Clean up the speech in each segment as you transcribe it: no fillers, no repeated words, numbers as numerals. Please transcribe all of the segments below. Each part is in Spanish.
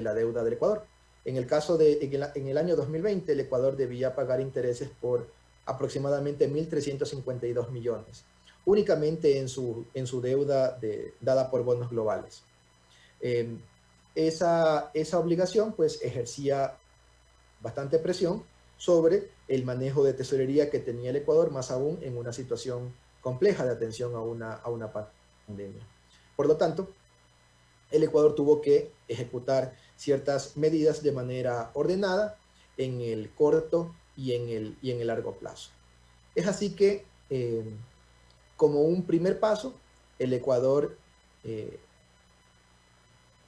la deuda del Ecuador. En el año 2020, el Ecuador debía pagar intereses por aproximadamente 1.352 millones, únicamente en su deuda dada por bonos globales. Esa obligación pues ejercía bastante presión sobre el manejo de tesorería que tenía el Ecuador, más aún en una situación compleja de atención a una pandemia. Por lo tanto, el Ecuador tuvo que ejecutar ciertas medidas de manera ordenada en el corto y en el largo plazo. Es así que, como un primer paso, el Ecuador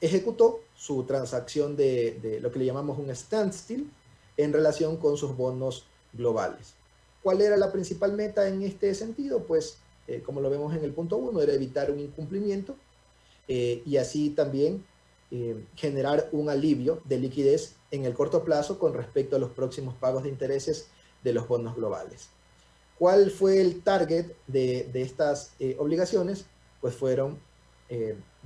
ejecutó su transacción de lo que le llamamos un standstill en relación con sus bonos globales. ¿Cuál era la principal meta en este sentido? Pues, como lo vemos en el punto 1, era evitar un incumplimiento y así también generar un alivio de liquidez en el corto plazo con respecto a los próximos pagos de intereses de los bonos globales. ¿Cuál fue el target de estas obligaciones? Pues fueron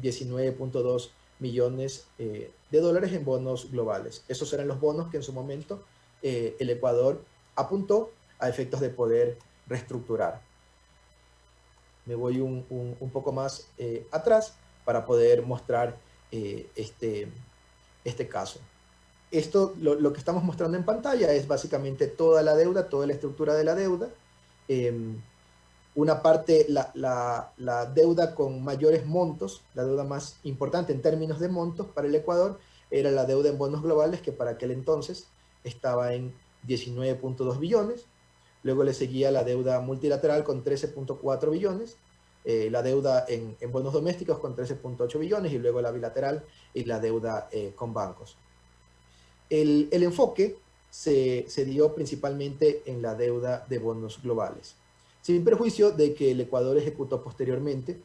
19.2 millones de dólares en bonos globales. Esos eran los bonos que en su momento el Ecuador apuntó a efectos de poder reestructurar. Me voy un poco más atrás para poder mostrar este caso. Esto, lo que estamos mostrando en pantalla es básicamente toda la deuda, toda la estructura de la deuda. Una parte, la deuda con mayores montos, la deuda más importante en términos de montos para el Ecuador, era la deuda en bonos globales, que para aquel entonces estaba en 19.2 billones. Luego le seguía la deuda multilateral con 13.4 billones, la deuda en bonos domésticos con 13.8 billones y luego la bilateral y la deuda con bancos. El enfoque se dio principalmente en la deuda de bonos globales, sin perjuicio de que el Ecuador ejecutó posteriormente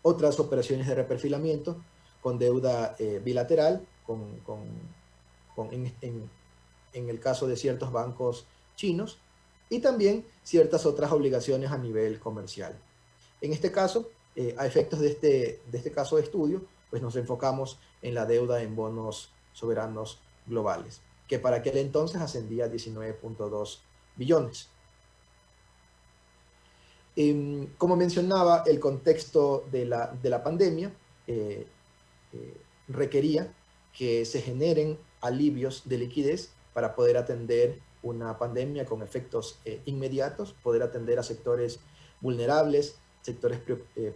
otras operaciones de reperfilamiento con deuda bilateral, en el caso de ciertos bancos chinos, y también ciertas otras obligaciones a nivel comercial. En este caso, a efectos de este caso de estudio, pues nos enfocamos en la deuda en bonos soberanos globales, que para aquel entonces ascendía a 19.2 billones. Como mencionaba, el contexto de la pandemia requería que se generen alivios de liquidez para poder atender una pandemia con efectos inmediatos, poder atender a sectores vulnerables, sectores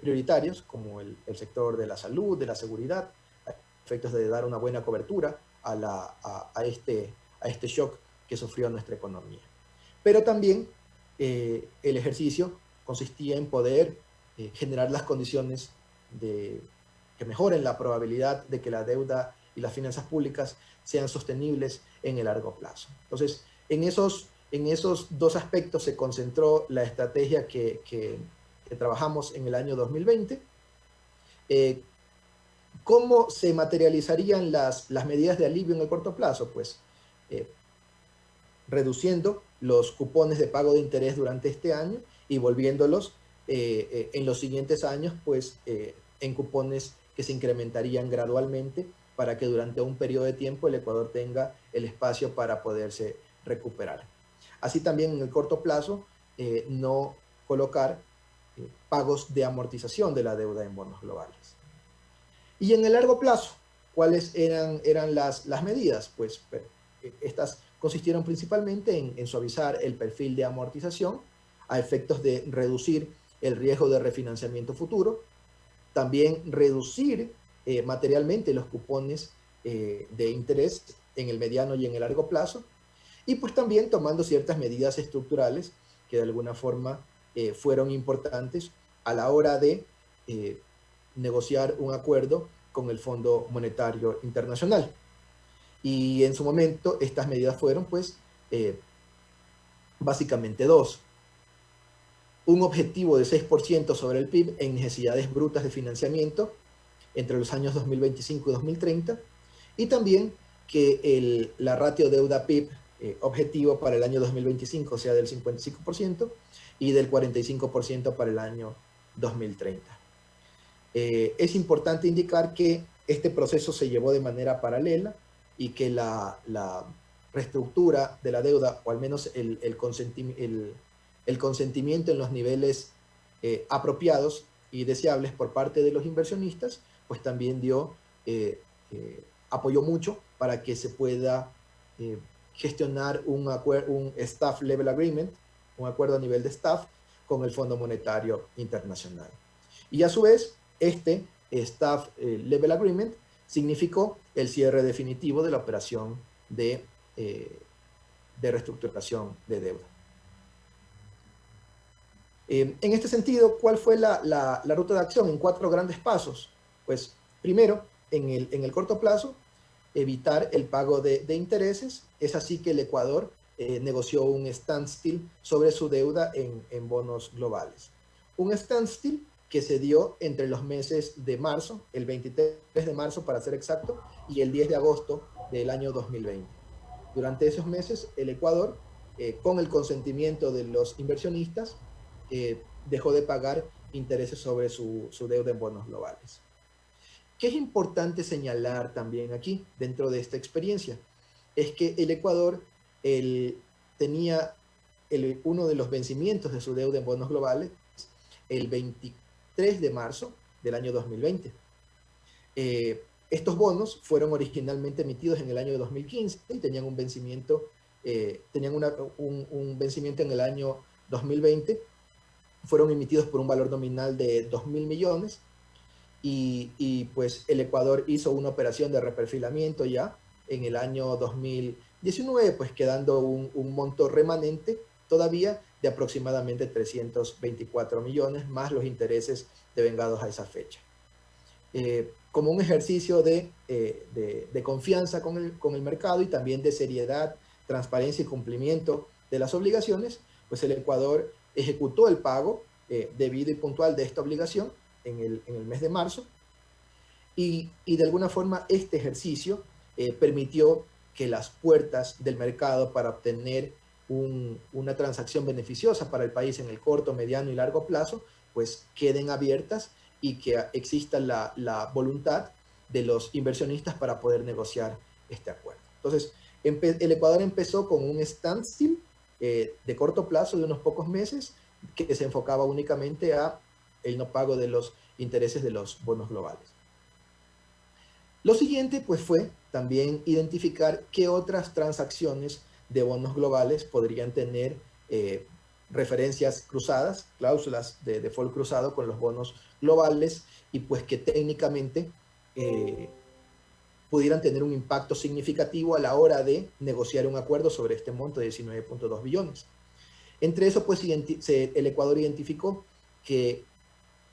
prioritarios, como el sector de la salud, de la seguridad, a efectos de dar una buena cobertura a este shock que sufrió nuestra economía. Pero también el ejercicio consistía en poder generar las condiciones que mejoren la probabilidad de que la deuda y las finanzas públicas sean sostenibles en el largo plazo. Entonces, en esos dos aspectos se concentró la estrategia que trabajamos en el año 2020. ¿Cómo se materializarían las medidas de alivio en el corto plazo? Pues reduciendo los cupones de pago de interés durante este año y volviéndolos en los siguientes años, pues en cupones que se incrementarían gradualmente para que durante un periodo de tiempo el Ecuador tenga el espacio para poderse recuperar. Así también en el corto plazo, no colocar pagos de amortización de la deuda en bonos globales. Y en el largo plazo, ¿cuáles eran las medidas? Pues estas consistieron principalmente en suavizar el perfil de amortización a efectos de reducir el riesgo de refinanciamiento futuro, también reducir materialmente los cupones de interés en el mediano y en el largo plazo, y pues también tomando ciertas medidas estructurales que de alguna forma fueron importantes a la hora de negociar un acuerdo con el Fondo Monetario Internacional. Y en su momento estas medidas fueron pues básicamente dos. Un objetivo de 6% sobre el PIB en necesidades brutas de financiamiento entre los años 2025 y 2030, y también que la ratio deuda-PIB objetivo para el año 2025 sea del 55% y del 45% para el año 2030. Es importante indicar que este proceso se llevó de manera paralela y que la reestructura de la deuda, o al menos el consentimiento en los niveles apropiados y deseables por parte de los inversionistas, pues también apoyó mucho para que se pueda gestionar un staff level agreement, un acuerdo a nivel de staff con el Fondo Monetario Internacional. Y a su vez, este staff level agreement significó el cierre definitivo de la operación de reestructuración de deuda. En este sentido, ¿cuál fue la ruta de acción en 4 grandes pasos? Pues primero, en el corto plazo, evitar el pago de intereses. Es así que el Ecuador negoció un standstill sobre su deuda en bonos globales. Un standstill que se dio entre los meses de marzo, el 23 de marzo para ser exacto, y el 10 de agosto del año 2020. Durante esos meses, el Ecuador, con el consentimiento de los inversionistas, dejó de pagar intereses sobre su deuda en bonos globales. ¿Qué es importante señalar también aquí, dentro de esta experiencia? Es que el Ecuador tenía uno de los vencimientos de su deuda en bonos globales el 23 de marzo del año 2020. Estos bonos fueron originalmente emitidos en el año 2015 y tenían un vencimiento, un vencimiento en el año 2020. Fueron emitidos por un valor nominal de 2.000 millones y pues el Ecuador hizo una operación de reperfilamiento ya en el año 2019, pues quedando un monto remanente todavía de aproximadamente 324 millones, más los intereses devengados a esa fecha. Como un ejercicio de confianza con el mercado y también de seriedad, transparencia y cumplimiento de las obligaciones, pues el Ecuador ejecutó el pago debido y puntual de esta obligación en el mes de marzo y de alguna forma este ejercicio permitió que las puertas del mercado para obtener una transacción beneficiosa para el país en el corto, mediano y largo plazo pues queden abiertas y que exista la voluntad de los inversionistas para poder negociar este acuerdo. Entonces, el Ecuador empezó con un standstill de corto plazo de unos pocos meses que se enfocaba únicamente a el no pago de los intereses de los bonos globales. Lo siguiente pues fue también identificar qué otras transacciones de bonos globales podrían tener referencias cruzadas, cláusulas de default cruzado con los bonos globales y pues que técnicamente pudieran tener un impacto significativo a la hora de negociar un acuerdo sobre este monto de 19.2 billones. Entre eso, pues, el Ecuador identificó que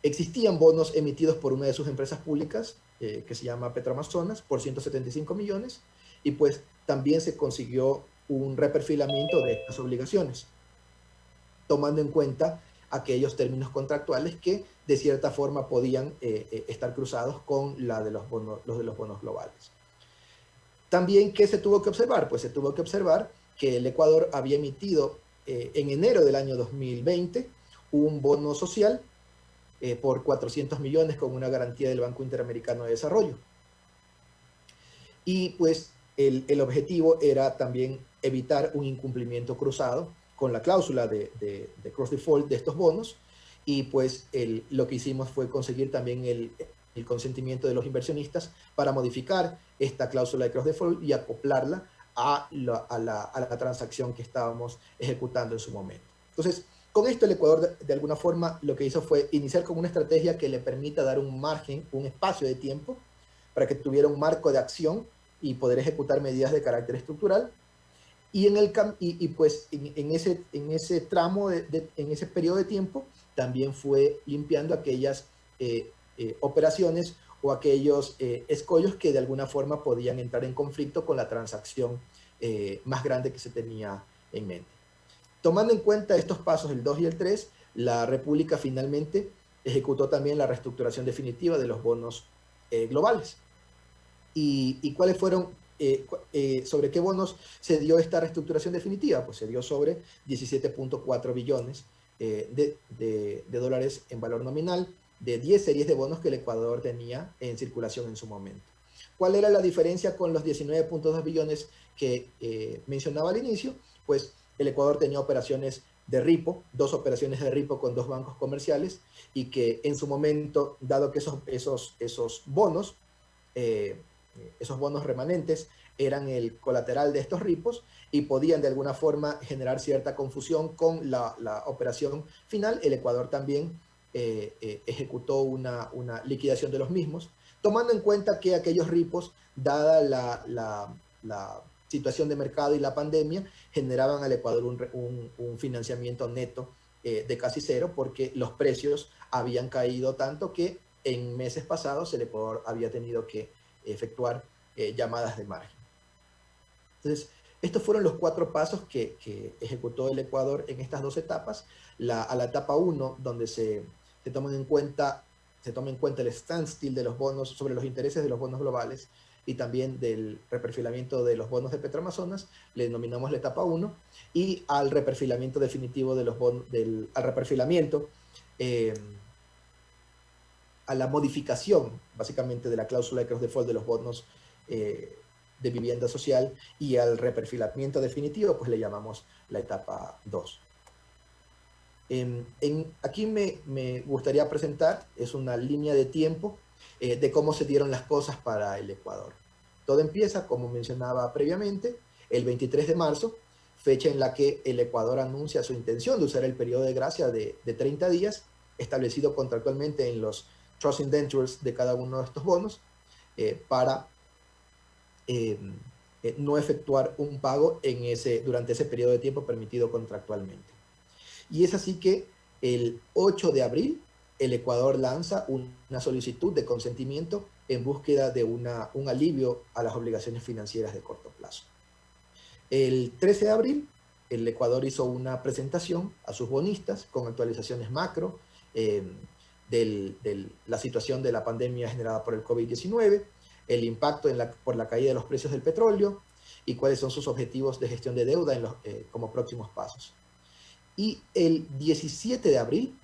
existían bonos emitidos por una de sus empresas públicas, que se llama Petroamazonas, por 175 millones, y pues también se consiguió un reperfilamiento de estas obligaciones, tomando en cuenta aquellos términos contractuales que de cierta forma podían estar cruzados con los de los bonos globales. También, ¿qué se tuvo que observar? Pues se tuvo que observar que el Ecuador había emitido en enero del año 2020 un bono social por 400 millones con una garantía del Banco Interamericano de Desarrollo. Y pues el objetivo era también evitar un incumplimiento cruzado con la cláusula de cross default de estos bonos y pues lo que hicimos fue conseguir también el consentimiento de los inversionistas para modificar esta cláusula de cross default y acoplarla a la transacción que estábamos ejecutando en su momento. Entonces, con esto el Ecuador de alguna forma lo que hizo fue iniciar con una estrategia que le permita dar un margen, un espacio de tiempo para que tuviera un marco de acción y poder ejecutar medidas de carácter estructural. Y pues en ese tramo, en ese periodo de tiempo, también fue limpiando aquellas operaciones o aquellos escollos que de alguna forma podían entrar en conflicto con la transacción más grande que se tenía en mente. Tomando en cuenta estos pasos, el 2 y el 3, la República finalmente ejecutó también la reestructuración definitiva de los bonos globales. ¿Y cuáles fueron, sobre qué bonos se dio esta reestructuración definitiva? Pues se dio sobre 17.4 billones de dólares en valor nominal de 10 series de bonos que el Ecuador tenía en circulación en su momento. ¿Cuál era la diferencia con los 19.2 billones que mencionaba al inicio? Pues el Ecuador tenía operaciones de repo, 2 operaciones de repo con 2 bancos comerciales, y que en su momento, dado que esos bonos remanentes eran el colateral de estos repos y podían de alguna forma generar cierta confusión con la operación final, el Ecuador también ejecutó una liquidación de los mismos, tomando en cuenta que aquellos repos, dada la situación de mercado y la pandemia, generaban al Ecuador un financiamiento neto de casi cero, porque los precios habían caído tanto que en meses pasados el Ecuador había tenido que efectuar llamadas de margen. Entonces, estos fueron los 4 pasos que ejecutó el Ecuador en estas 2 etapas. A la etapa 1, donde se toma en cuenta el standstill de los bonos, sobre los intereses de los bonos globales, y también del reperfilamiento de los bonos de Petroamazonas, le denominamos la etapa 1, y al reperfilamiento definitivo de los bonos, al reperfilamiento, a la modificación, básicamente, de la cláusula de cross default de los bonos de vivienda social, y al reperfilamiento definitivo, pues le llamamos la etapa 2. Aquí me gustaría presentar, es una línea de tiempo de cómo se dieron las cosas para el Ecuador. Todo empieza, como mencionaba previamente, el 23 de marzo, fecha en la que el Ecuador anuncia su intención de usar el periodo de gracia de 30 días, establecido contractualmente en los trust indentures de cada uno de estos bonos, para no efectuar un pago durante ese periodo de tiempo permitido contractualmente. Y es así que el 8 de abril el Ecuador lanza una solicitud de consentimiento en búsqueda de un alivio a las obligaciones financieras de corto plazo. El 13 de abril el Ecuador hizo una presentación a sus bonistas con actualizaciones macro de la situación de la pandemia generada por el COVID-19, el impacto por la caída de los precios del petróleo y cuáles son sus objetivos de gestión de deuda como próximos pasos. Y el 17 de abril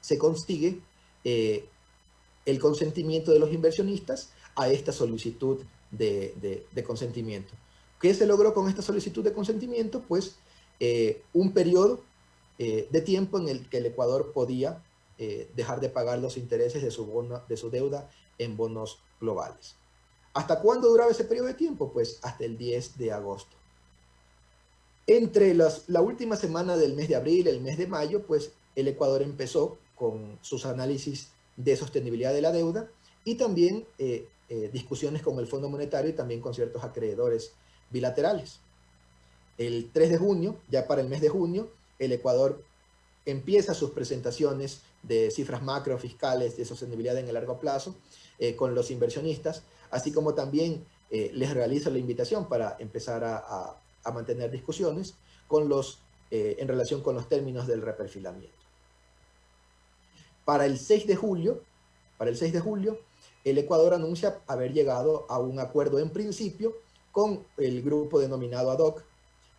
se consigue el consentimiento de los inversionistas a esta solicitud de consentimiento. ¿Qué se logró con esta solicitud de consentimiento? Pues un periodo de tiempo en el que el Ecuador podía dejar de pagar los intereses de su deuda en bonos globales. ¿Hasta cuándo duraba ese periodo de tiempo? Pues hasta el 10 de agosto. Entre la última semana del mes de abril, el mes de mayo, pues el Ecuador empezó con sus análisis de sostenibilidad de la deuda y también discusiones con el Fondo Monetario y también con ciertos acreedores bilaterales. El 3 de junio, ya para el mes de junio, el Ecuador empieza sus presentaciones de cifras macro fiscales de sostenibilidad en el largo plazo con los inversionistas, así como también les realiza la invitación para empezar a mantener discusiones en relación con los términos del reperfilamiento. Para el 6 de julio, el Ecuador anuncia haber llegado a un acuerdo en principio con el grupo denominado ad hoc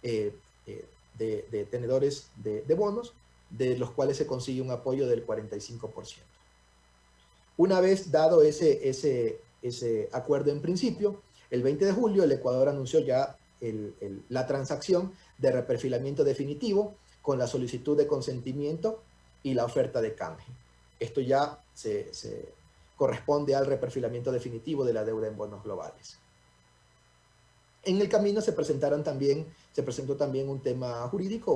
de tenedores de bonos, de los cuales se consigue un apoyo del 45%. Una vez dado ese acuerdo en principio, el 20 de julio el Ecuador anunció ya la transacción de reperfilamiento definitivo con la solicitud de consentimiento y la oferta de canje. Esto ya se corresponde al reperfilamiento definitivo de la deuda en bonos globales. En el camino se presentó también un tema jurídico,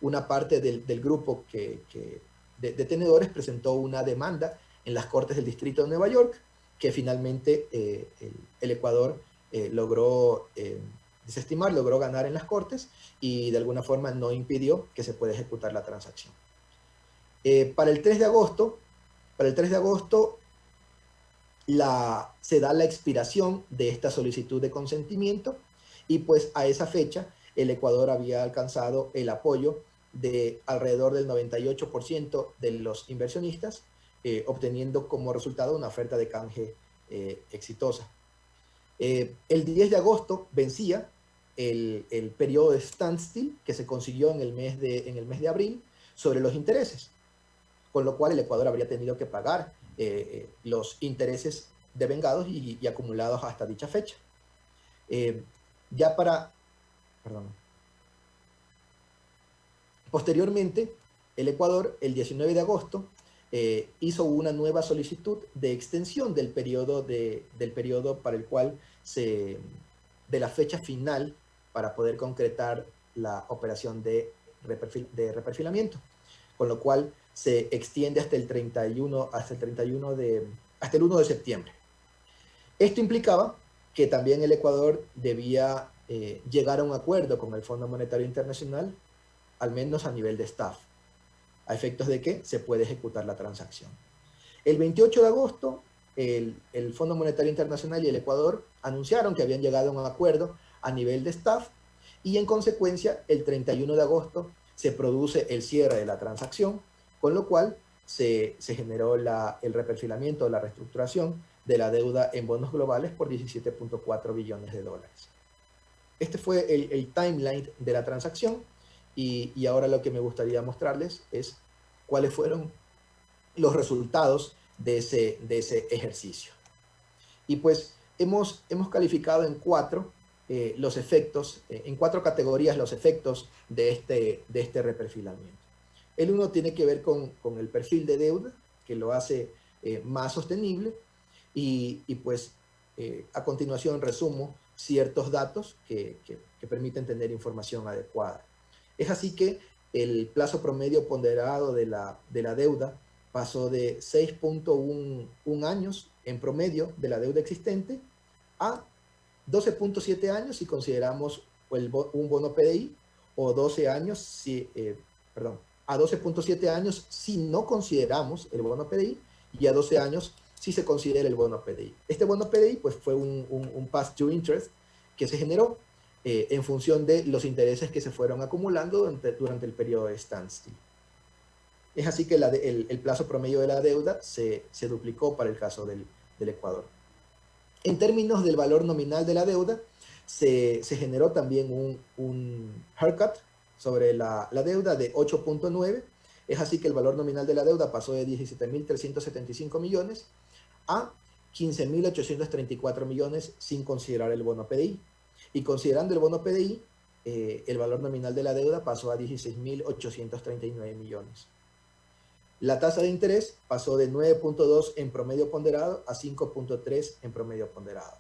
una parte del grupo de tenedores presentó una demanda en las Cortes del Distrito de Nueva York, que finalmente el Ecuador logró desestimar, logró ganar en las Cortes y de alguna forma no impidió que se pueda ejecutar la transacción. Para el 3 de agosto se da la expiración de esta solicitud de consentimiento y pues a esa fecha el Ecuador había alcanzado el apoyo de alrededor del 98% de los inversionistas, obteniendo como resultado una oferta de canje exitosa. El 10 de agosto vencía el periodo de standstill que se consiguió en el mes de abril sobre los intereses. con lo cual el Ecuador habría tenido que pagar los intereses devengados y acumulados hasta dicha fecha. Ya para, perdón. Posteriormente, el Ecuador, el 19 de agosto, hizo una nueva solicitud de extensión del periodo para el cual de la fecha final para poder concretar la operación de reperfilamiento, con lo cual se extiende hasta el 1 de septiembre. Esto implicaba que también el Ecuador debía llegar a un acuerdo con el Fondo Monetario Internacional, al menos a nivel de staff, a efectos de que se puede ejecutar la transacción. El 28 de agosto, el Fondo Monetario Internacional y el Ecuador anunciaron que habían llegado a un acuerdo a nivel de staff y en consecuencia el 31 de agosto se produce el cierre de la transacción, con lo cual se generó el reperfilamiento, la reestructuración de la deuda en bonos globales por 17.4 billones de dólares. Este fue el timeline de la transacción y ahora lo que me gustaría mostrarles es cuáles fueron los resultados de ese ejercicio. Y pues hemos calificado en los efectos, en 4 categorías los efectos de este reperfilamiento. El uno tiene que ver con el perfil de deuda, que lo hace más sostenible, y pues a continuación resumo ciertos datos que permiten tener información adecuada. Es así que el plazo promedio ponderado de la deuda pasó de 6.1 años en promedio de la deuda existente a 12.7 años si consideramos un bono PDI, o 12 años a 12.7 años si no consideramos el bono PDI, y a 12 años si se considera el bono PDI. Este bono PDI pues fue un pass-through interest que se generó en función de los intereses que se fueron acumulando durante el periodo de standstill. Es así que el plazo promedio de la deuda se duplicó para el caso del Ecuador. En términos del valor nominal de la deuda, se generó también un haircut sobre la deuda de 8.9. Es así que el valor nominal de la deuda pasó de 17.375 millones a 15.834 millones sin considerar el bono PDI. Y considerando el bono PDI, el valor nominal de la deuda pasó a 16.839 millones. La tasa de interés pasó de 9.2 en promedio ponderado a 5.3 en promedio ponderado.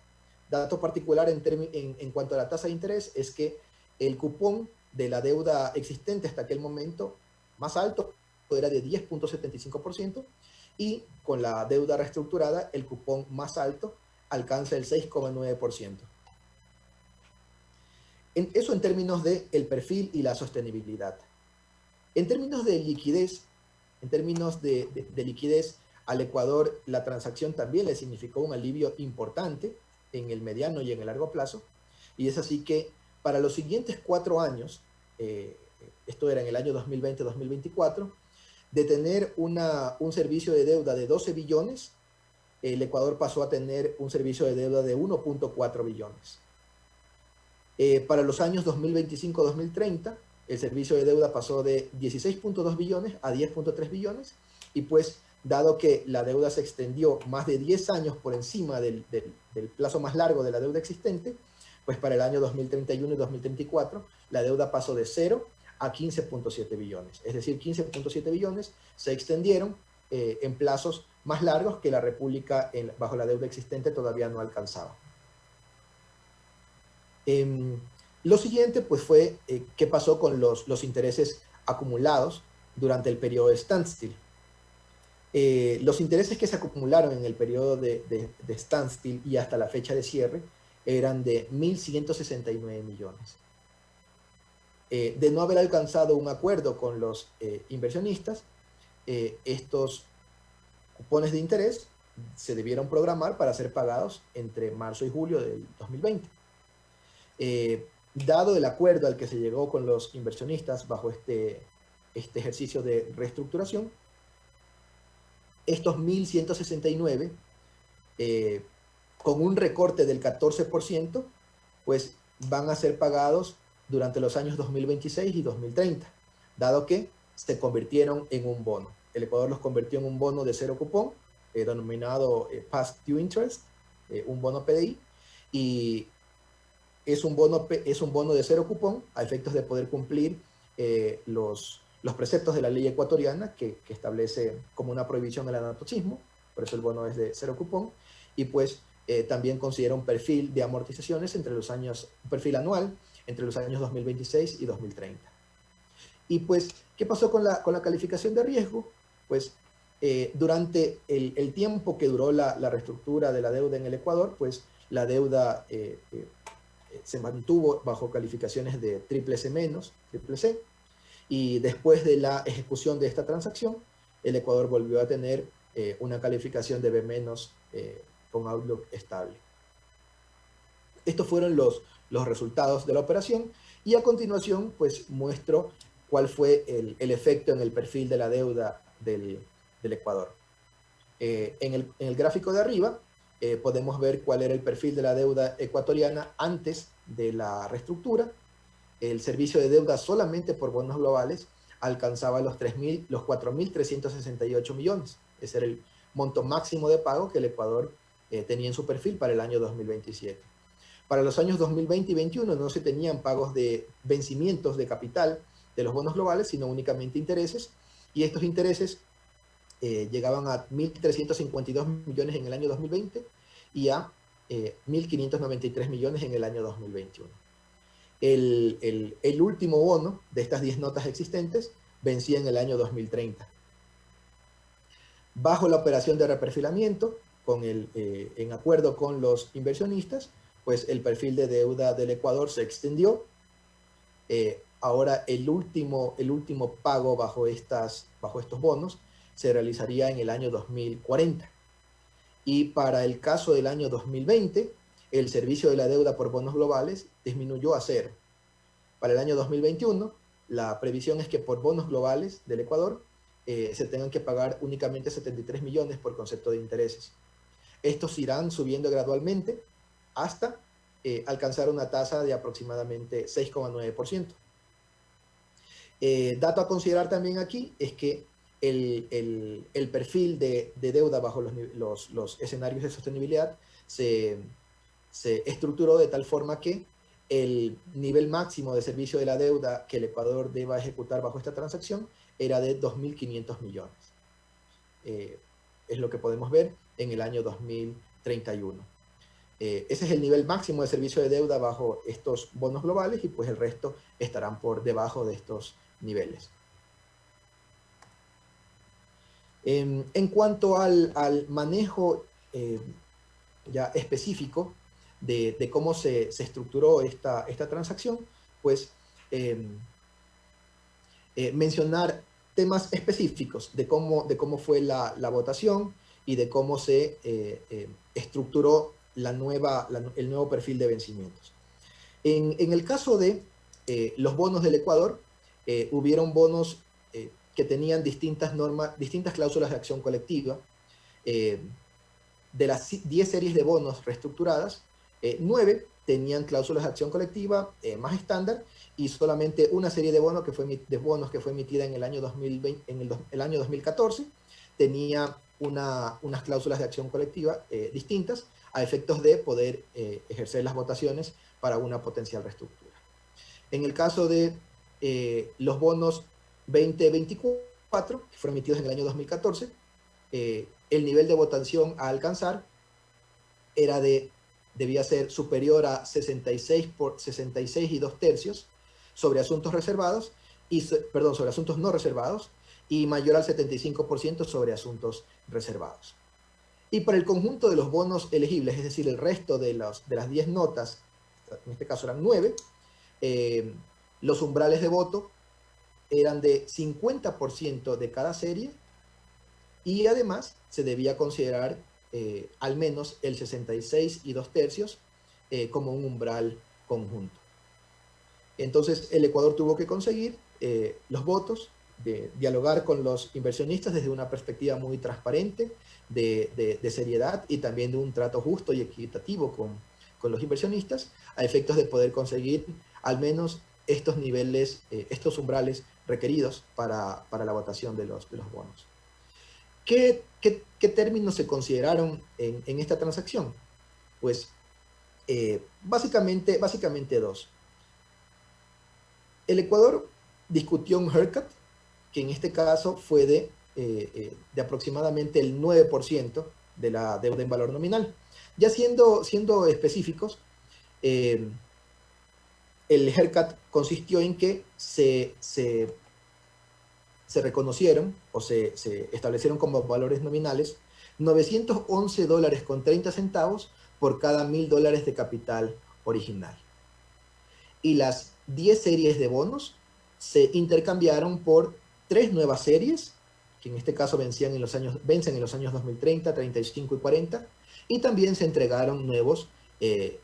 Dato particular en cuanto a la tasa de interés es que el cupón de la deuda existente hasta aquel momento más alto era de 10.75%, y con la deuda reestructurada el cupón más alto alcanza el 6.9%. Eso en términos del perfil y la sostenibilidad. En términos de liquidez, al Ecuador la transacción también le significó un alivio importante en el mediano y en el largo plazo, y es así que para los siguientes 4 años, esto era en el año 2020-2024, de tener un servicio de deuda de 12 billones, el Ecuador pasó a tener un servicio de deuda de 1.4 billones. Para los años 2025-2030, el servicio de deuda pasó de 16.2 billones a 10.3 billones, y pues dado que la deuda se extendió más de 10 años por encima del plazo más largo de la deuda existente, pues para el año 2031 y 2034 la deuda pasó de 0 a 15.7 billones. Es decir, 15.7 billones se extendieron en plazos más largos que la República bajo la deuda existente todavía no alcanzaba. Lo siguiente pues fue qué pasó con los intereses acumulados durante el periodo de standstill. Los intereses que se acumularon en el periodo de standstill y hasta la fecha de cierre eran de 1.169 millones. De no haber alcanzado un acuerdo con los inversionistas, estos cupones de interés se debieron programar para ser pagados entre marzo y julio del 2020. Dado el acuerdo al que se llegó con los inversionistas bajo este ejercicio de reestructuración, estos 1.169, con un recorte del 14%, pues van a ser pagados durante los años 2026 y 2030, dado que se convirtieron en un bono. el Ecuador los convirtió en un bono de cero cupón, denominado Past Due Interest, un bono PDI, y es un bono de cero cupón a efectos de poder cumplir los preceptos de la ley ecuatoriana que establece como una prohibición el anatocismo, por eso el bono es de cero cupón, y pues también considera un perfil de amortizaciones entre los años, un perfil anual entre los años 2026 y 2030. Y pues, ¿qué pasó con la calificación de riesgo? Pues durante el tiempo que duró la reestructura de la deuda en el Ecuador, pues la deuda se mantuvo bajo calificaciones de triple C menos, triple C, y después de la ejecución de esta transacción, el Ecuador volvió a tener una calificación de B menos con outlook estable. Estos fueron los resultados de la operación, y a continuación pues muestro cuál fue el efecto en el perfil de la deuda del Ecuador. En el gráfico de arriba podemos ver cuál era el perfil de la deuda ecuatoriana antes de la reestructura. El servicio de deuda solamente por bonos globales alcanzaba los 4.368 millones. Ese era el monto máximo de pago que el Ecuador tenía en su perfil para el año 2027. Para los años 2020 y 2021 no se tenían pagos de vencimientos de capital de los bonos globales, sino únicamente intereses, y estos intereses llegaban a 1.352 millones en el año 2020 y a 1.593 millones en el año 2021. El último bono de estas 10 notas existentes vencía en el año 2030. Bajo la operación de reperfilamiento, en acuerdo con los inversionistas, pues el perfil de deuda del Ecuador se extendió. Ahora el último pago bajo estos bonos se realizaría en el año 2040. Y para el caso del año 2020, el servicio de la deuda por bonos globales disminuyó a cero. Para el año 2021, la previsión es que por bonos globales del Ecuador se tengan que pagar únicamente 73 millones por concepto de intereses. Estos irán subiendo gradualmente hasta alcanzar una tasa de aproximadamente 6,9%. Dato a considerar también aquí es que el perfil de deuda bajo los escenarios de sostenibilidad se estructuró de tal forma que el nivel máximo de servicio de la deuda que el Ecuador deba ejecutar bajo esta transacción era de 2.500 millones. Es lo que podemos ver en el año 2031. Ese es el nivel máximo de servicio de deuda bajo estos bonos globales, y pues el resto estarán por debajo de estos niveles. En cuanto al manejo ya específico de cómo se estructuró esta transacción, pues mencionar temas específicos de cómo fue la votación y de cómo se estructuró el nuevo perfil de vencimientos. En el caso de los bonos del Ecuador, hubieron bonos que tenían distintas cláusulas de acción colectiva. De las 10 series de bonos reestructuradas, 9 tenían cláusulas de acción colectiva más estándar, y solamente una serie de bonos que fue emitida en el año 2014 tenía unas cláusulas de acción colectiva distintas a efectos de poder ejercer las votaciones para una potencial reestructura. En el caso de los bonos 2024, que fueron emitidos en el año 2014, el nivel de votación a alcanzar debía ser superior a 66 y 2/3 sobre asuntos reservados, sobre asuntos no reservados, y mayor al 75% sobre asuntos reservados. Y para el conjunto de los bonos elegibles, es decir, el resto de las 10 notas, en este caso eran 9, los umbrales de voto eran de 50% de cada serie, y además se debía considerar al menos el 66 y 2/3 como un umbral conjunto. Entonces el Ecuador tuvo que conseguir los votos, de dialogar con los inversionistas desde una perspectiva muy transparente, de seriedad, y también de un trato justo y equitativo con los inversionistas, a efectos de poder conseguir al menos estos niveles, estos umbrales requeridos para la votación de los bonos. ¿Qué términos se consideraron en esta transacción? Pues básicamente dos. El Ecuador discutió un haircut, que en este caso fue de aproximadamente el 9% de la deuda en valor nominal. Ya siendo específicos, eh, el haircut consistió en que se reconocieron o se establecieron como valores nominales $911.30 por cada $1.000 de capital original. Y las 10 series de bonos se intercambiaron por 3 nuevas series, que en este caso vencen en los años 2030, 35 y 40, y también se entregaron nuevos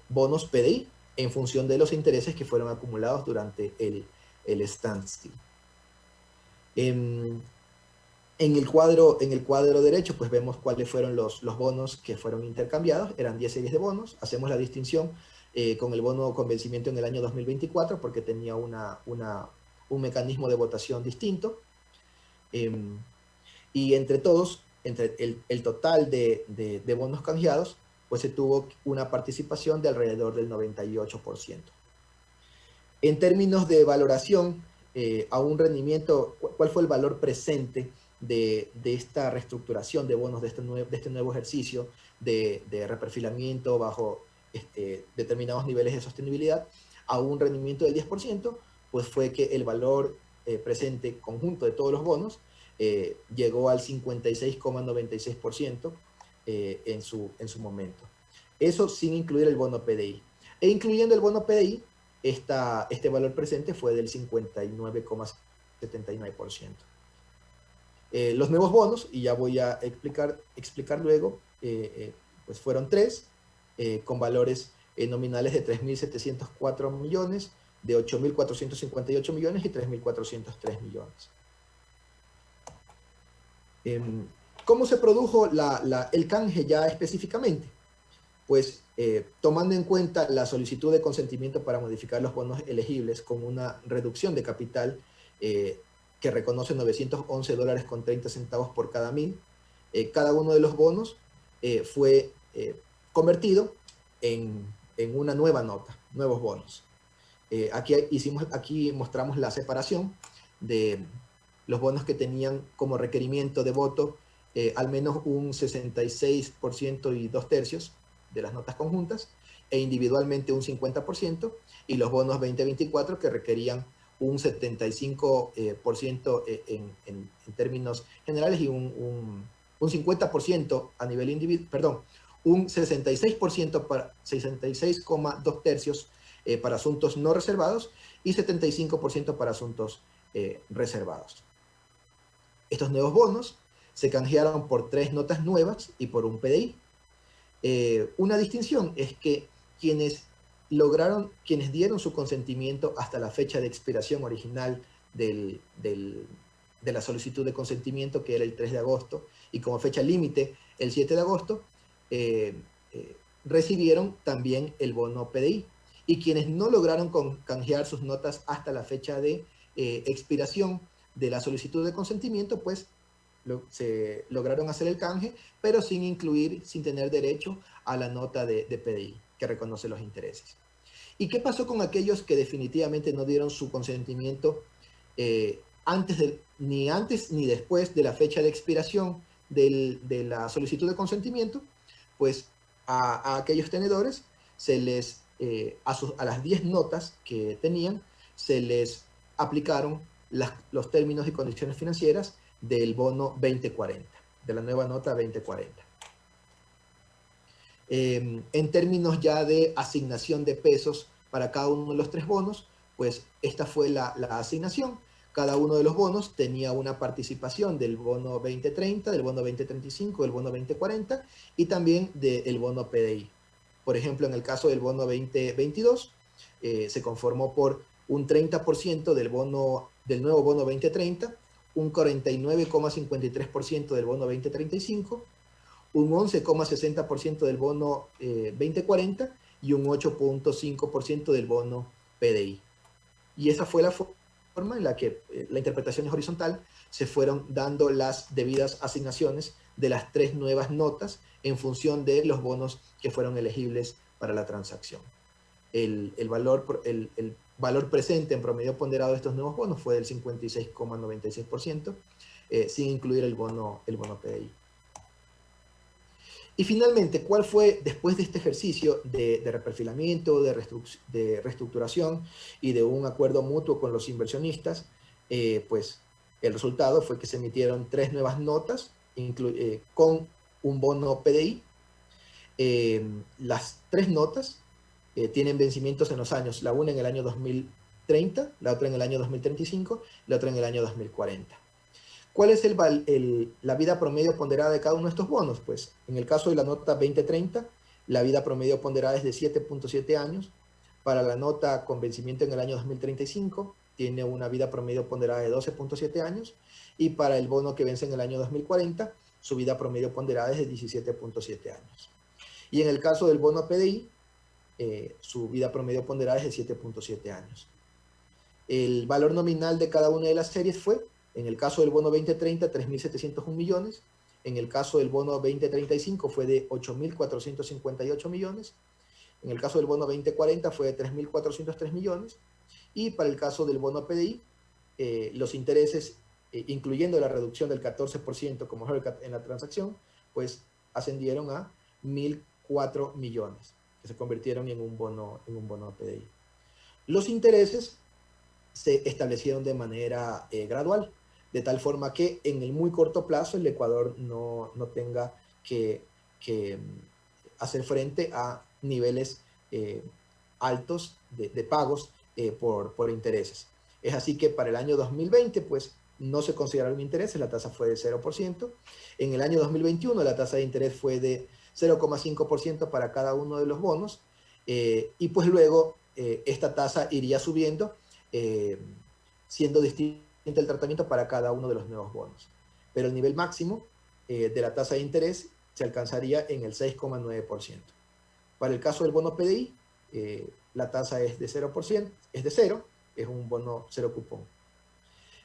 bonos PDI en función de los intereses que fueron acumulados durante el standstill. En el cuadro derecho, pues vemos cuáles fueron los bonos que fueron intercambiados. Eran 10 series de bonos. Hacemos la distinción con el bono con vencimiento en el año 2024 porque tenía un mecanismo de votación distinto. Y entre todos, entre el total de bonos canjeados, pues se tuvo una participación de alrededor del 98%. En términos de valoración, a un rendimiento, ¿cuál fue el valor presente de esta reestructuración de bonos de este nuevo ejercicio de reperfilamiento bajo determinados niveles de sostenibilidad a un rendimiento del 10%? Pues fue que el valor presente conjunto de todos los bonos llegó al 56,96% en su momento. Eso sin incluir el bono PDI. E incluyendo el bono PDI, este valor presente fue del 59,79%. Los nuevos bonos, y ya voy a explicar luego, pues fueron 3, con valores nominales de 3.704 millones, de 8.458 millones y 3.403 millones. ¿Cómo se produjo el canje ya específicamente? Pues tomando en cuenta la solicitud de consentimiento para modificar los bonos elegibles con una reducción de capital que reconoce $911.30 por cada 1.000, cada uno de los bonos fue convertido en una nueva nota, nuevos bonos. Aquí mostramos la separación de los bonos que tenían como requerimiento de voto al menos un 66% y 2/3 de las notas conjuntas, e individualmente un 50%, y los bonos 2024 que requerían un 75% en términos generales y un 50% a nivel individual, perdón, un 66%, 66,2/3 para asuntos no reservados y 75% para asuntos reservados. Estos nuevos bonos se canjearon por 3 notas nuevas y por un PDI. Una distinción es que quienes dieron su consentimiento hasta la fecha de expiración original de la solicitud de consentimiento, que era el 3 de agosto, y como fecha límite el 7 de agosto, recibieron también el bono PDI. Y quienes no lograron canjear sus notas hasta la fecha de expiración de la solicitud de consentimiento, pues se lograron hacer el canje, pero sin tener derecho a la nota de PDI que reconoce los intereses. ¿Y qué pasó con aquellos que definitivamente no dieron su consentimiento ni antes ni después de la fecha de expiración de la solicitud de consentimiento? Pues a aquellos tenedores a las 10 notas que tenían se les aplicaron los términos y condiciones financieras del bono 2040, de la nueva nota 2040. En términos ya de asignación de pesos para cada uno de los 3 bonos, pues esta fue la asignación. Cada uno de los bonos tenía una participación del bono 2030, del bono 2035, del bono 2040 y también del bono PDI. Por ejemplo, en el caso del bono 2022, se conformó por un 30% del nuevo bono 2030, un 49,53% del bono 2035, un 11,60% del bono 2040 y un 8,5% del bono PDI. Y esa fue la forma forma en la que la interpretación es horizontal, se fueron dando las debidas asignaciones de las 3 nuevas notas en función de los bonos que fueron elegibles para la transacción. El valor presente en promedio ponderado de estos nuevos bonos fue del 56,96%, sin incluir el bono PDI. Y finalmente, ¿cuál fue, después de este ejercicio de reperfilamiento, de reestructuración y de un acuerdo mutuo con los inversionistas? Pues el resultado fue que se emitieron 3 nuevas notas con un bono PDI. Las 3 notas tienen vencimientos en los años, la una en el año 2030, la otra en el año 2035, la otra en el año 2040. ¿Cuál es la vida promedio ponderada de cada uno de estos bonos? Pues en el caso de la nota 2030, la vida promedio ponderada es de 7.7 años. Para la nota con vencimiento en el año 2035, tiene una vida promedio ponderada de 12.7 años. Y para el bono que vence en el año 2040, su vida promedio ponderada es de 17.7 años. Y en el caso del bono PDI, su vida promedio ponderada es de 7.7 años. El valor nominal de cada una de las series fue, en el caso del bono 2030, 3.701 millones. En el caso del bono 2035 fue de 8.458 millones. En el caso del bono 2040 fue de 3.403 millones. Y para el caso del bono PDI, los intereses, incluyendo la reducción del 14% como haircut en la transacción, pues ascendieron a 1.004 millones, que se convirtieron en un bono PDI. Los intereses se establecieron de manera gradual, de tal forma que en el muy corto plazo el Ecuador no tenga que hacer frente a niveles altos de pagos por intereses. Es así que para el año 2020, pues no se consideraron intereses, la tasa fue de 0%. En el año 2021 la tasa de interés fue de 0,5% para cada uno de los bonos, y pues luego esta tasa iría subiendo, siendo distinto el tratamiento para cada uno de los nuevos bonos. Pero el nivel máximo de la tasa de interés se alcanzaría en el 6,9%. Para el caso del bono PDI, la tasa es de 0%, es un bono cero cupón.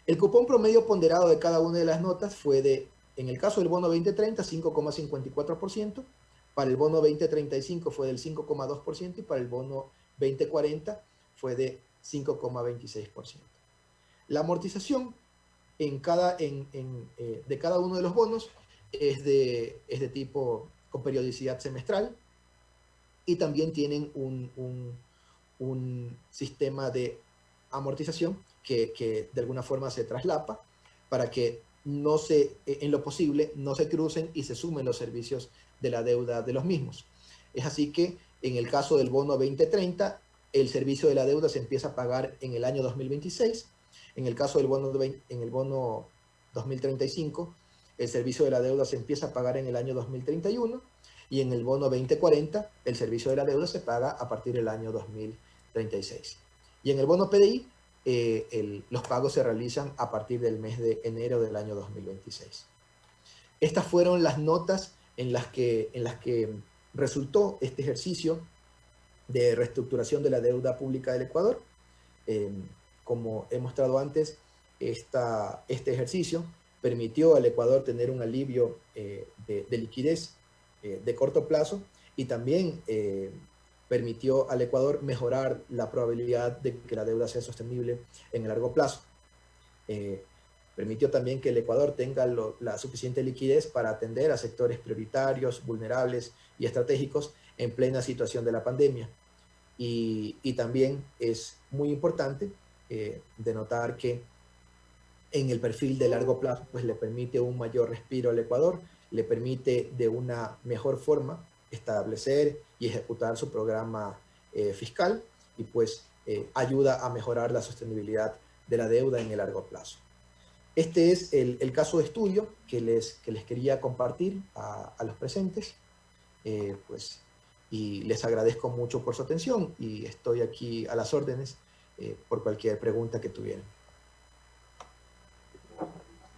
El cupón promedio ponderado de cada una de las notas fue de, en el caso del bono 2030, 5,54%, para el bono 2035 fue del 5,2% y para el bono 2040 fue de 5,26%. La amortización de cada uno de los bonos es de tipo con periodicidad semestral, y también tienen un sistema de amortización que de alguna forma se traslapa para que en lo posible no se crucen y se sumen los servicios de la deuda de los mismos. Es así que en el caso del bono 2030, el servicio de la deuda se empieza a pagar en el año 2026. En el caso del bono 2035, el servicio de la deuda se empieza a pagar en el año 2031, y en el bono 2040, el servicio de la deuda se paga a partir del año 2036. Y en el bono PDI, los pagos se realizan a partir del mes de enero del año 2026. Estas fueron las notas en las que resultó este ejercicio de reestructuración de la deuda pública del Ecuador. Como he mostrado antes, este ejercicio permitió al Ecuador tener un alivio de liquidez de corto plazo, y también permitió al Ecuador mejorar la probabilidad de que la deuda sea sostenible en el largo plazo. Permitió también que el Ecuador tenga la suficiente liquidez para atender a sectores prioritarios, vulnerables y estratégicos en plena situación de la pandemia. Y también es muy importante denotar que en el perfil de largo plazo, pues le permite un mayor respiro al Ecuador, le permite de una mejor forma establecer y ejecutar su programa fiscal, y pues ayuda a mejorar la sostenibilidad de la deuda en el largo plazo. Este es el caso de estudio que les quería compartir a los presentes, y les agradezco mucho por su atención, y estoy aquí a las órdenes por cualquier pregunta que tuvieran.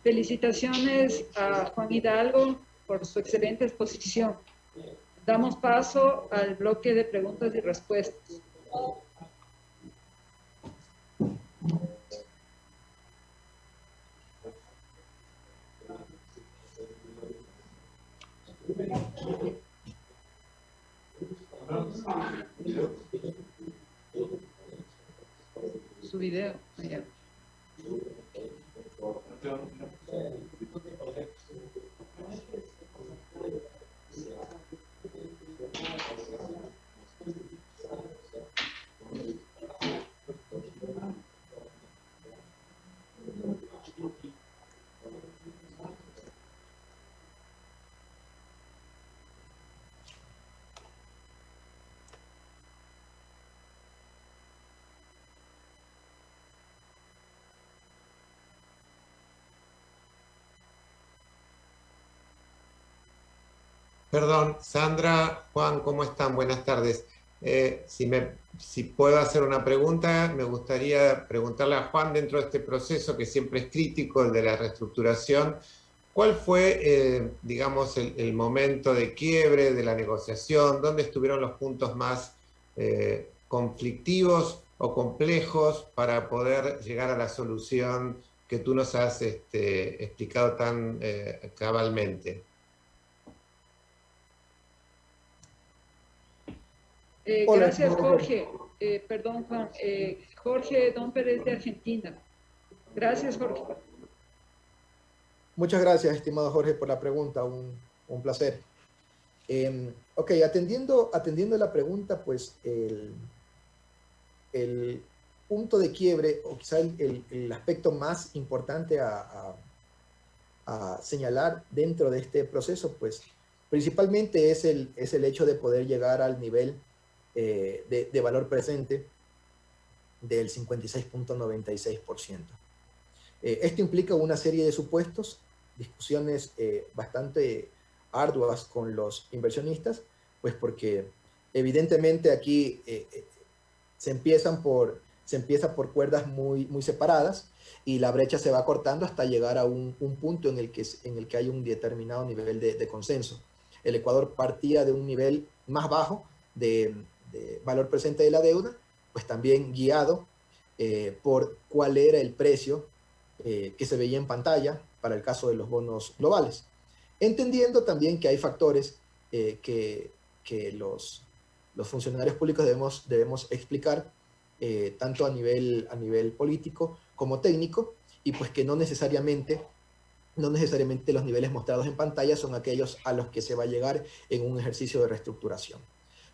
Felicitaciones a Juan Hidalgo por su excelente exposición. Damos paso al bloque de preguntas y respuestas. Su video. Allá. Perdón, Sandra, Juan, ¿cómo están? Buenas tardes. Si puedo hacer una pregunta, me gustaría preguntarle a Juan, dentro de este proceso que siempre es crítico, el de la reestructuración, ¿cuál fue, digamos, el momento de quiebre de la negociación? ¿Dónde estuvieron los puntos más conflictivos o complejos para poder llegar a la solución que tú nos has explicado tan cabalmente? Gracias, Jorge. Perdón, Juan. Jorge Don Pérez de Argentina. Gracias, Jorge. Muchas gracias, estimado Jorge, por la pregunta. Un placer. Ok, atendiendo la pregunta, pues el punto de quiebre, o quizá el aspecto más importante a señalar dentro de este proceso, pues principalmente es el hecho de poder llegar al nivel de valor presente del 56.96%. Esto implica una serie de supuestos, discusiones bastante arduas con los inversionistas, pues porque evidentemente aquí se empieza por cuerdas muy separadas, y la brecha se va cortando hasta llegar a un punto en el que hay un determinado nivel de consenso. El Ecuador partía de un nivel más bajo de valor presente de la deuda, pues también guiado por cuál era el precio que se veía en pantalla para el caso de los bonos globales. Entendiendo también que hay factores que los funcionarios públicos debemos explicar, tanto a nivel político como técnico, y pues que no necesariamente los niveles mostrados en pantalla son aquellos a los que se va a llegar en un ejercicio de reestructuración.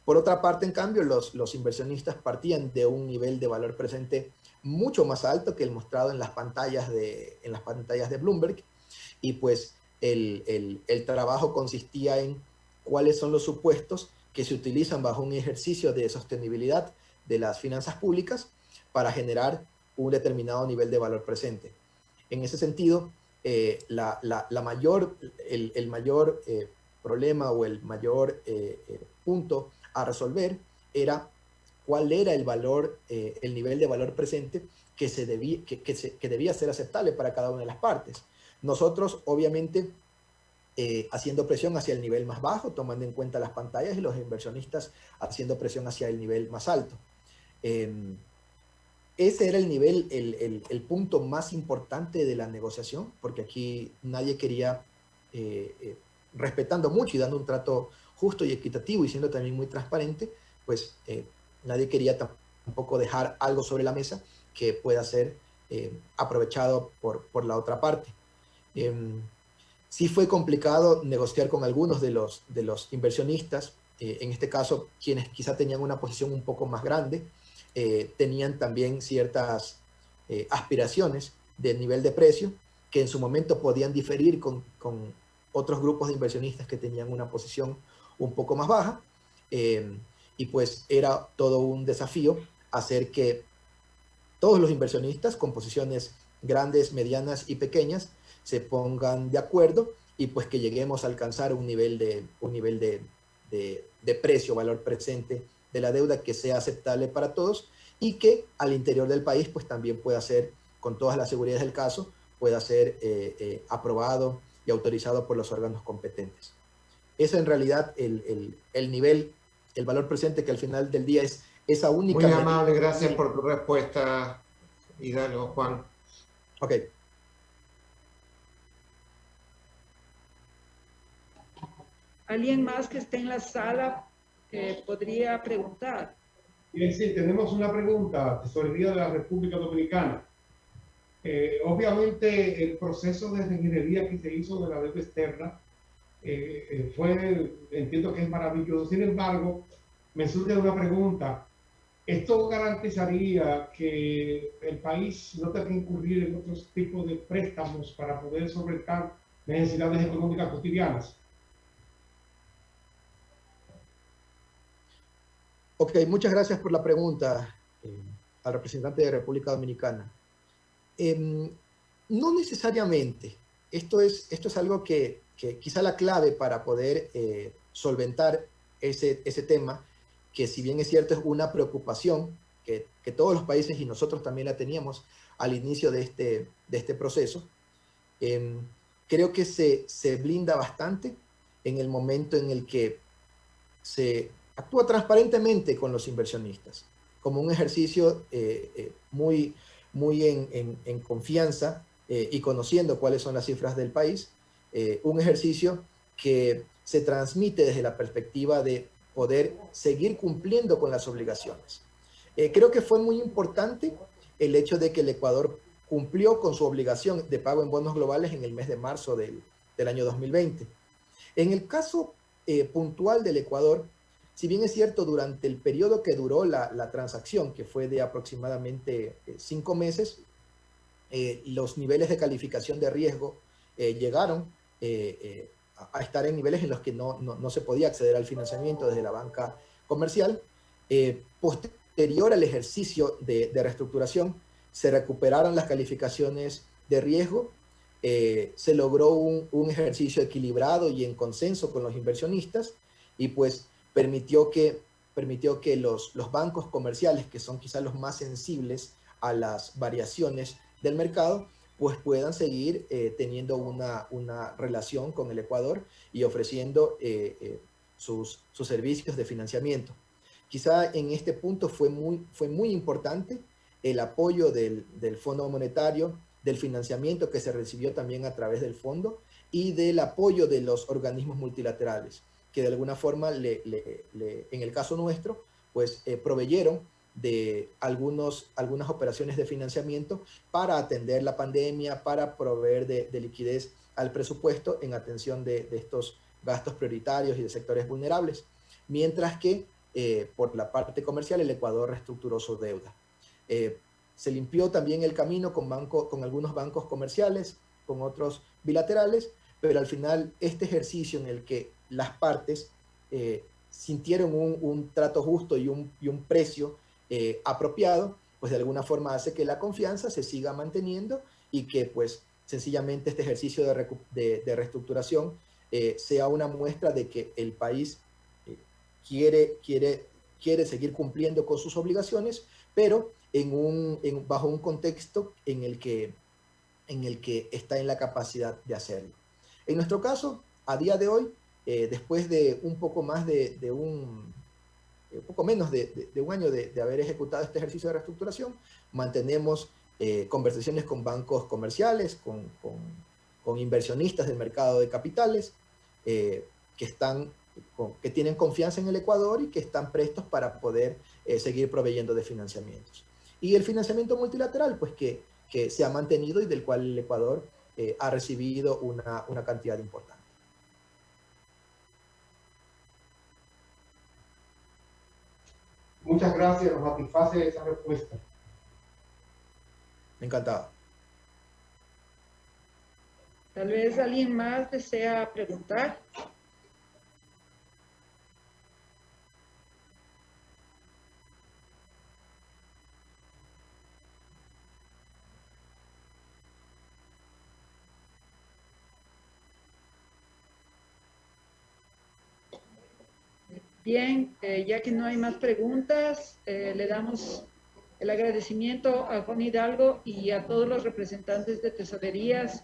Por otra parte, en cambio, los inversionistas partían de un nivel de valor presente mucho más alto que el mostrado en las pantallas de Bloomberg, y pues el trabajo consistía en cuáles son los supuestos que se utilizan bajo un ejercicio de sostenibilidad de las finanzas públicas para generar un determinado nivel de valor presente. En ese sentido, el mayor problema o el mayor punto a resolver era cuál era el valor, el nivel de valor presente que debía ser aceptable para cada una de las partes. Nosotros, obviamente, haciendo presión hacia el nivel más bajo, tomando en cuenta las pantallas, y los inversionistas haciendo presión hacia el nivel más alto. Ese era el nivel, el punto más importante de la negociación, porque aquí nadie quería, respetando mucho y dando un trato justo y equitativo y siendo también muy transparente, pues nadie quería tampoco dejar algo sobre la mesa que pueda ser aprovechado por la otra parte. Sí fue complicado negociar con algunos de los inversionistas, en este caso quienes quizá tenían una posición un poco más grande, tenían también ciertas aspiraciones de nivel de precio que en su momento podían diferir con otros grupos de inversionistas que tenían una posición un poco más baja, y pues era todo un desafío hacer que todos los inversionistas con posiciones grandes, medianas y pequeñas se pongan de acuerdo, y pues que lleguemos a alcanzar un nivel de precio, valor presente de la deuda que sea aceptable para todos, y que al interior del país pues también pueda ser, con todas las seguridades del caso, pueda ser aprobado y autorizado por los órganos competentes. Ese en realidad el nivel, el valor presente, que al final del día es esa única... Muy amable, gracias por tu respuesta, Hidalgo, Juan. ¿Alguien más que esté en la sala podría preguntar? Bien, sí, tenemos una pregunta, Tesorería de la República Dominicana. Obviamente el proceso de reingeniería que se hizo de la deuda externa entiendo que es maravilloso. Sin embargo, me surge una pregunta. ¿Esto garantizaría que el país no tenga que incurrir en otros tipos de préstamos para poder solventar necesidades económicas cotidianas? Ok, muchas gracias por la pregunta al representante de República Dominicana. No necesariamente. Esto es algo que quizá la clave para poder solventar ese tema, que si bien es cierto es una preocupación que todos los países y nosotros también la teníamos al inicio de este proceso, creo que se blinda bastante en el momento en el que se actúa transparentemente con los inversionistas, como un ejercicio muy en confianza y conociendo cuáles son las cifras del país, un ejercicio que se transmite desde la perspectiva de poder seguir cumpliendo con las obligaciones. Creo que fue muy importante el hecho de que el Ecuador cumplió con su obligación de pago en bonos globales en el mes de marzo del año 2020. En el caso puntual del Ecuador, si bien es cierto, durante el periodo que duró la transacción, que fue de aproximadamente 5 meses, los niveles de calificación de riesgo llegaron a estar en niveles en los que no se podía acceder al financiamiento desde la banca comercial. Posterior al ejercicio de reestructuración, se recuperaron las calificaciones de riesgo, se logró un ejercicio equilibrado y en consenso con los inversionistas, y pues permitió que los bancos comerciales, que son quizás los más sensibles a las variaciones del mercado, pues puedan seguir teniendo una relación con el Ecuador y ofreciendo sus servicios de financiamiento. Quizá en este punto fue muy importante el apoyo del Fondo Monetario, del financiamiento que se recibió también a través del fondo y del apoyo de los organismos multilaterales, que de alguna forma, en el caso nuestro, pues proveyeron de algunas operaciones de financiamiento para atender la pandemia, para proveer de liquidez al presupuesto en atención de estos gastos prioritarios y de sectores vulnerables, mientras que por la parte comercial el Ecuador reestructuró su deuda. Se limpió también el camino con algunos bancos comerciales, con otros bilaterales, pero al final este ejercicio en el que las partes sintieron un trato justo y un precio apropiado, pues de alguna forma hace que la confianza se siga manteniendo y que pues sencillamente este ejercicio de reestructuración sea una muestra de que el país quiere seguir cumpliendo con sus obligaciones, pero bajo un contexto en el que está en la capacidad de hacerlo. En nuestro caso, a día de hoy, después de un poco más poco menos de un año de haber ejecutado este ejercicio de reestructuración, mantenemos conversaciones con bancos comerciales, con inversionistas del mercado de capitales, que tienen confianza en el Ecuador y que están prestos para poder seguir proveyendo de financiamientos. Y el financiamiento multilateral, pues que se ha mantenido y del cual el Ecuador ha recibido una cantidad importante. Muchas gracias, nos satisface esa respuesta. Encantado. Tal vez alguien más desea preguntar. Bien, ya que no hay más preguntas, le damos el agradecimiento a Juan Hidalgo y a todos los representantes de tesorerías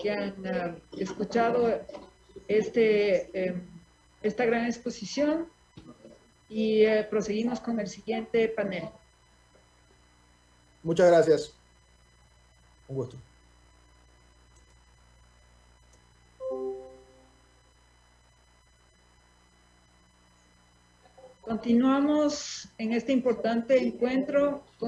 que han escuchado esta gran exposición, y proseguimos con el siguiente panel. Muchas gracias. Un gusto. Continuamos en este importante encuentro